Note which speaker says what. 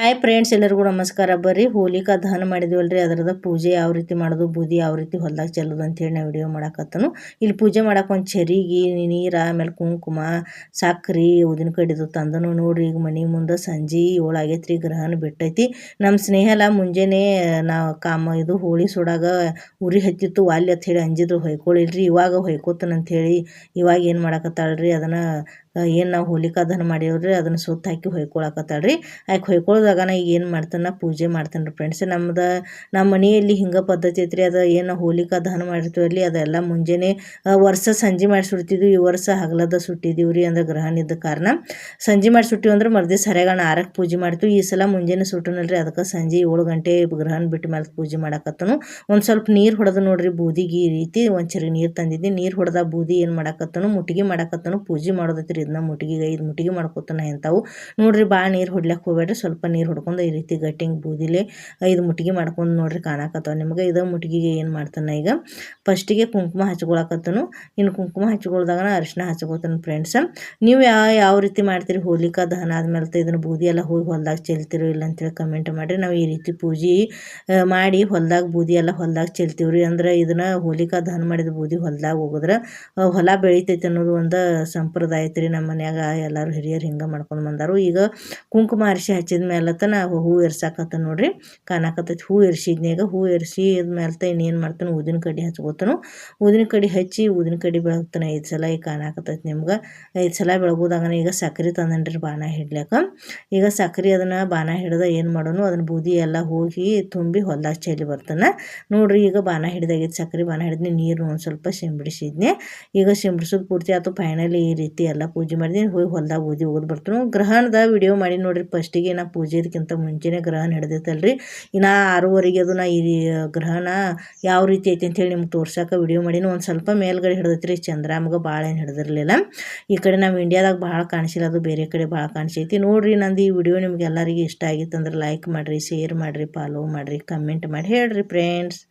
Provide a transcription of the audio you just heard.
Speaker 1: Hi friends, ಎಲ್ಲರಿಗೂ ನಮಸ್ಕಾರ. ಬರ್ರಿ ಹೋಲಿಕಾ ದಹನ ಮಾಡಿದ್ವಲ್ರಿ, ಅದರದ ಪೂಜೆ ಯಾವ ರೀತಿ ಮಾಡೋದು, ಬೂದಿ ಯಾವ ರೀತಿ ಹೊಲ್ದಾಗ ಚೆಲ್ಲೋದು ಅಂತೇಳಿ ನಾ ವಿಡಿಯೋ ಮಾಡಾಕತ್ತನು. ಇಲ್ಲಿ ಪೂಜೆ ಮಾಡಕ್ಕೆ ಒಂದು ಚರಿಗೆ ನೀರು, ಆಮೇಲೆ ಕುಂಕುಮ, ಸಕ್ರೆ, ಉದಿನ ಕಡಿದು ತಂದನು. ನೋಡ್ರಿ ಈಗ ಮನೆ ಮುಂದೆ ಸಂಜೆ 7 ಆಗೈತ್ರಿ, ಗ್ರಹಣ ಬಿಟ್ಟೈತಿ. ನಮ್ಮ ಸ್ನೇಹಲ ಮುಂಜಾನೆ ನಾವು ಇದು ಹೋಳಿ ಸುಡಾಗ ಉರಿ ಹತ್ತಿತ್ತು, ಅಲ್ಲಿ ಅಂತ ಹೇಳಿ ಅಂಜಿದ್ರು ಹೊಯ್ಕೊಳ್ಳಿಲ್ರಿ. ಇವಾಗ ಹೊಯ್ಕೋತನಂಥೇಳಿ ಇವಾಗ ಏನು ಮಾಡಾಕತ್ತಾಳ್ರಿ, ಅದನ್ನು ಏನು ನಾವು ಹೋಲಿಕಾ ದಹನ ಮಾಡಿವ್ರಿ ಅದನ್ನು ಸುತ್ತ ಹಾಕಿ ಹೊಯ್ಕೊಳಕತ್ತಾಳ್ರಿ. ಆಕೆ ಹೊಯ್ಕೊಳ್ಳೋದಾಗ ನಾ ಈಗ ಏನು ಮಾಡ್ತಾನೆ, ಪೂಜೆ ಮಾಡ್ತಾನೆ ರೀ ಫ್ರೆಂಡ್ಸ್. ನಮ್ಮ ಮನೆಯಲ್ಲಿ ಹಿಂಗೆ ಪದ್ಧತಿ ಐತ್ರಿ. ಅದು ಏನು ಹೋಲಿಕಾ ದಹನ ಮಾಡಿರ್ತೀವಲ್ಲಿ ಅದೆಲ್ಲ ಮುಂಜಾನೆ ವರ್ಷ ಸಂಜೆ ಮಾಡಿ ಸುಡ್ತಿದ್ವಿ. ಈ ವರ್ಷ ಹಗಲದ ಸುಟ್ಟಿದ್ದೀವಿ ರೀ, ಅಂದ್ರೆ ಗ್ರಹಣ ಇದ್ದ ಕಾರಣ. ಸಂಜೆ ಮಾಡಿ ಸುಟ್ಟಿವಿ ಅಂದ್ರೆ ಮರ್ದಿವ್ಸ ಸರಿಯಾಗಿ 6ಕ್ಕೆ ಪೂಜೆ ಮಾಡ್ತೀವಿ. ಈ ಸಲ ಮುಂಜಾನೆ ಸುಟ್ಟನಲ್ರಿ, ಅದಕ್ಕೆ ಸಂಜೆ 7 ಗಂಟೆ ಗ್ರಹಣ ಬಿಟ್ಟು ಮೇಲೆ ಪೂಜೆ ಮಾಡಾಕತ್ತನು. ಒಂದು ಸ್ವಲ್ಪ ನೀರು ಹೊಡೆದು ನೋಡ್ರಿ ಬೂದಿಗೆ ಈ ರೀತಿ ಒಂದು ಚರಿ ನೀರು ತಂದಿದ್ದೆ. ನೀರು ಹೊಡೆದ ಬೂದಿ ಏನು ಮಾಡಾಕತ್ತನು, ಮುಟ್ಟಿಗೆ ಮಾಡಾಕತ್ತನು. ಪೂಜೆ ಮಾಡೋದೈತ್ರಿ, ಇದನ್ನ ಮುಟ್ಟಿಗೆ 5 ಮುಟ್ಟಿಗೆ ಮಾಡ್ಕೊತಾನೆ ಇಂಥವು ನೋಡ್ರಿ. ಭಾಳ ನೀರು ಹೊಡ್ಲಿಕ್ಕೆ ಹೋಗ್ಬೇಡ್ರಿ, ಸ್ವಲ್ಪ ನೀರು ಹೊಡ್ಕೊಂಡು ಈ ರೀತಿ ಗಟ್ಟಿಂಗ್ ಬೂದಿಲೆ 5 ಮುಟ್ಟಿಗೆ ಮಾಡ್ಕೊಂಡು ನೋಡ್ರಿ ಕಾಣಕತ್ತವ ನಿಮ್ಗೆ. ಇದು ಮುಟ್ಟಿಗೆಗೆ ಏನು ಮಾಡ್ತಾನೆ ಈಗ ಫಸ್ಟಿಗೆ ಕುಂಕುಮ ಹಚ್ಕೊಳಕತ್ತನು. ಇನ್ನು ಕುಂಕುಮ ಹಚ್ಕೊಳ್ದಾಗ ಅರಿಶಿನ ಹಚ್ಕೋತಾನೆ ಫ್ರೆಂಡ್ಸ್. ನೀವು ಯಾವ ರೀತಿ ಮಾಡ್ತೀರಿ ಹೋಲಿಕಾ ದಹನ ಆದ್ಮೇಲೆ ಇದನ್ನು ಬೂದಿ ಎಲ್ಲ ಹೋಗಿ ಹೊಲ್ದಾಗ ಚೆಲ್ತಿರೋ ಇಲ್ಲ ಅಂತೇಳಿ ಕಮೆಂಟ್ ಮಾಡಿರಿ. ನಾವು ಈ ರೀತಿ ಪೂಜೆ ಮಾಡಿ ಹೊಲ್ದಾಗ ಬೂದಿ ಎಲ್ಲ ಹೊಲ್ದಾಗ ಚೆಲ್ತೀವ್ರಿ. ಅಂದ್ರೆ ಇದನ್ನು ಹೋಲಿಕಾ ದಹನ ಮಾಡಿದ ಬೂದಿ ಹೊಲ್ದಾಗ ಹೋಗಿದ್ರೆ ಹೊಲ ಬೆಳಿತೈತೆ ಅನ್ನೋದು ಒಂದು ಸಂಪ್ರದಾಯ ಐತ್ರಿ. ನಮ್ಮ ಮನ್ಯಾಗ ಎಲ್ಲರೂ ಹಿರಿಯರು ಹಿಂಗೆ ಮಾಡ್ಕೊಂಡು ಬಂದಾರು. ಈಗ ಕುಂಕುಮ ಅರಿಶಿ ಹಚ್ಚಿದ ಮೇಲತ್ತ ನಾವು ಹೂ ಎರ್ಸಾಕತ್ತ ನೋಡ್ರಿ, ಕಾಣಕತ್ತೈತಿ. ಹೂ ಎರ್ಸಿದ್ನಾಗ ಹೂ ಎರ್ಸಿದ ಮೇಲ್ತ ಇನ್ನೇನು ಮಾಡ್ತಾನೆ, ಊದಿನ ಕಡ್ಡಿ ಹಚ್ಕೋತಾನು. ಊದಿನ ಕಡ್ಡಿ ಹಚ್ಚಿ ಊದಿನ ಕಡ್ಡಿ ಬೆಳಗ್ತಾನೆ 5 ಸಲ. ಈಗ ಕಾಣಕತ್ತೈತಿ ನಿಮ್ಗೆ 5 ಸಲ ಬೆಳಗೋದಾಗ ಈಗ ಸಕ್ರೆ ತಂದನ್ರಿ ಬಾಣ ಹಿಡ್ಲಿಕ್ಕ. ಈಗ ಸಕ್ರೆ ಅದನ್ನು ಬಾಣ ಹಿಡ್ದ ಏನು ಮಾಡೋನು, ಅದನ್ನ ಬೂದಿ ಎಲ್ಲ ಹೋಗಿ ತುಂಬಿ ಹೊಲ್ದಾಗ ಚೆಲ್ಲಿ ಬರ್ತಾನೆ ನೋಡ್ರಿ. ಈಗ ಬಾಣ ಹಿಡ್ದಾಗಿದ್ದು ಸಕ್ರೆ ಬಾಣ ಹಿಡಿದ್ನಿ, ನೀರು ಒಂದು ಸ್ವಲ್ಪ ಸಿಂಬಿಡಿಸಿದ್ನೆ. ಈಗ ಸಿಂಬಿಡಿಸೋದು ಪೂರ್ತಿ ಆಯ್ತು. ಫೈನಲಿ ಈ ರೀತಿ ಎಲ್ಲ ಪೂಜೆ ಮಾಡಿದ್ದೀನಿ. ಹೋಗಿ ಹೊಲ್ದಾಗ ಬೂದಿ ಹೋಗೋದು ಬರ್ತಾನು. ಗ್ರಹಣದ ವಿಡಿಯೋ ಮಾಡಿ ನೋಡ್ರಿ. ಫಸ್ಟಿಗೆ ನಾ ಪೂಜೆದಕ್ಕಿಂತ ಮುಂಚೆನೇ ಗ್ರಹಣ ಹಿಡ್ದೈತಲ್ರಿ. ಇನ್ನು 6:30ಗೆ ಅದು ನಾ ಈ ಗ್ರಹಣ ಯಾವ ರೀತಿ ಐತಿ ಅಂತೇಳಿ ನಿಮ್ಗೆ ತೋರ್ಸಕ್ಕೆ ವಿಡಿಯೋ ಮಾಡೀನಿ. ಒಂದು ಸ್ವಲ್ಪ ಮೇಲ್ಗಡೆ ಹಿಡ್ದೈತ್ರಿ, ಚಂದ್ರಾಮ್ಗೆ ಭಾಳ ಏನು ಹಿಡ್ದಿರ್ಲಿಲ್ಲ. ಈ ಕಡೆ ನಮ್ಮ ಇಂಡಿಯಾದಾಗ ಭಾಳ ಕಾಣಿಸಿಲ್ಲ, ಅದು ಬೇರೆ ಕಡೆ ಭಾಳ ಕಾಣಿಸೈತಿ ನೋಡ್ರಿ. ನಂದು ಈ ವಿಡಿಯೋ ನಿಮ್ಗೆ ಎಲ್ಲರಿಗೂ ಇಷ್ಟ ಆಗಿತ್ತು ಅಂದ್ರೆ ಲೈಕ್ ಮಾಡಿರಿ, ಶೇರ್ ಮಾಡಿರಿ, ಫಾಲೋ ಮಾಡಿರಿ, ಕಮೆಂಟ್ ಮಾಡಿ ಹೇಳ್ರಿ ಫ್ರೆಂಡ್ಸ್.